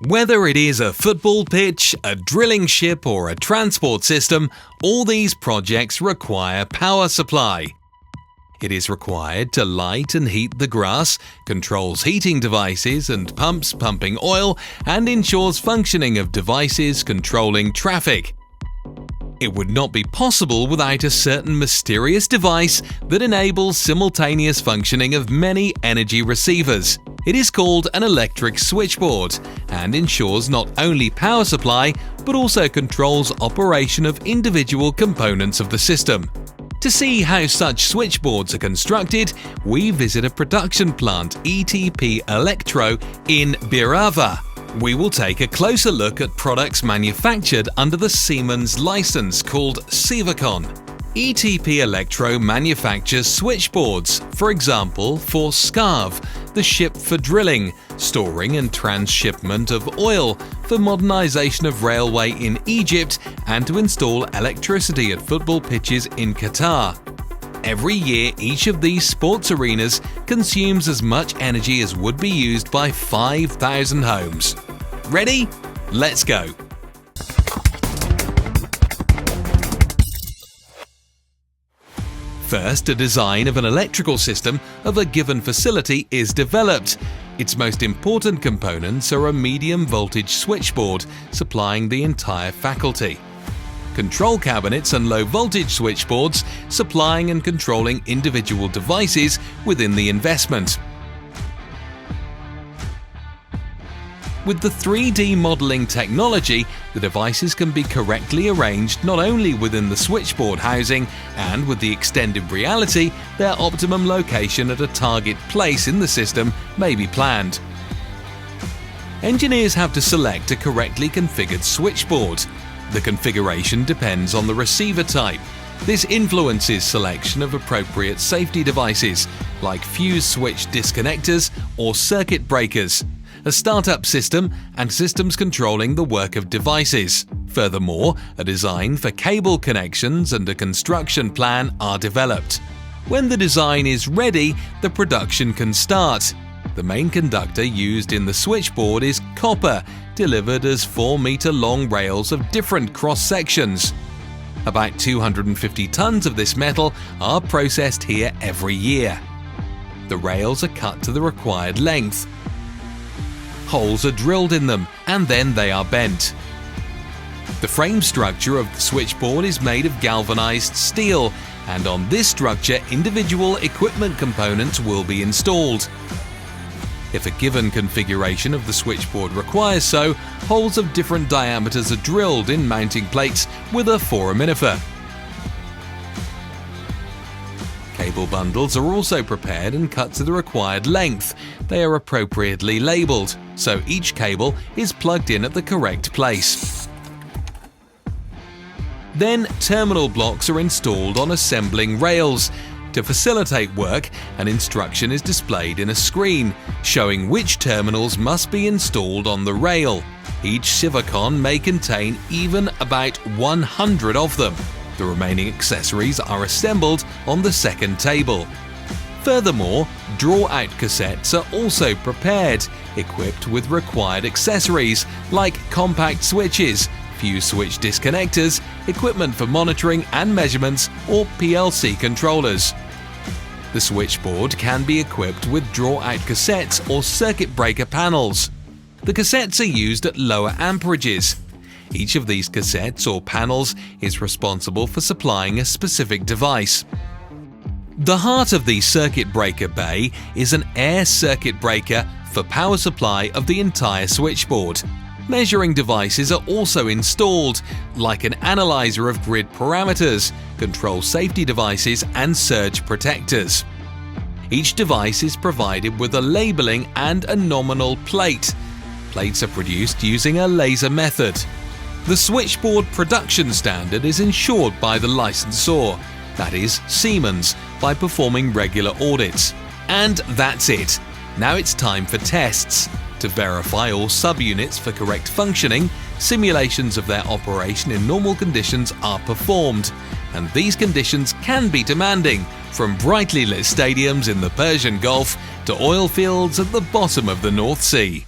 Whether it is a football pitch, a drilling ship or a transport system, all these projects require power supply. It is required to light and heat the grass, controls heating devices and pumps pumping oil, and ensures functioning of devices controlling traffic. It would not be possible without a certain mysterious device that enables simultaneous functioning of many energy receivers. It is called an electric switchboard and ensures not only power supply but also controls operation of individual components of the system. To see how such switchboards are constructed, we visit a production plant, ETP Electro, in Birava. We will take a closer look at products manufactured under the Siemens license called Sivacon. ETP Electro manufactures switchboards, for example for Skarv, the ship for drilling, storing and transshipment of oil, for modernization of railway in Egypt, and to install electricity at football pitches in Qatar. Every year, each of these sports arenas consumes as much energy as would be used by 5,000 homes. Ready? Let's go! First, a design of an electrical system of a given facility is developed. Its most important components are a medium voltage switchboard supplying the entire faculty, control cabinets and low voltage switchboards supplying and controlling individual devices within the investment. With the 3D modeling technology, the devices can be correctly arranged not only within the switchboard housing, and with the extended reality, their optimum location at a target place in the system may be planned. Engineers have to select a correctly configured switchboard. The configuration depends on the receiver type. This influences selection of appropriate safety devices, like fuse switch disconnectors or circuit breakers, a startup system, and systems controlling the work of devices. Furthermore, a design for cable connections and a construction plan are developed. When the design is ready, the production can start. The main conductor used in the switchboard is copper, delivered as 4-meter long rails of different cross-sections. About 250 tons of this metal are processed here every year. The rails are cut to the required length. Holes are drilled in them, and then they are bent. The frame structure of the switchboard is made of galvanized steel, and on this structure individual equipment components will be installed. If a given configuration of the switchboard requires so, holes of different diameters are drilled in mounting plates with a foraminifer. Cable bundles are also prepared and cut to the required length. They are appropriately labeled, so each cable is plugged in at the correct place. Then terminal blocks are installed on assembling rails. To facilitate work, an instruction is displayed in a screen, showing which terminals must be installed on the rail. Each Sivacon may contain even about 100 of them. The remaining accessories are assembled on the second table. Furthermore, draw-out cassettes are also prepared, equipped with required accessories like compact switches, fuse switch disconnectors, equipment for monitoring and measurements, or PLC controllers. The switchboard can be equipped with draw-out cassettes or circuit breaker panels. The cassettes are used at lower amperages. Each of these cassettes or panels is responsible for supplying a specific device. The heart of the circuit breaker bay is an air circuit breaker for power supply of the entire switchboard. Measuring devices are also installed, like an analyzer of grid parameters, control safety devices, and surge protectors. Each device is provided with a labeling and a nominal plate. Plates are produced using a laser method. The switchboard production standard is ensured by the licensor, that is, Siemens, by performing regular audits. And that's it. Now it's time for tests. To verify all subunits for correct functioning, simulations of their operation in normal conditions are performed, and these conditions can be demanding, from brightly lit stadiums in the Persian Gulf to oil fields at the bottom of the North Sea.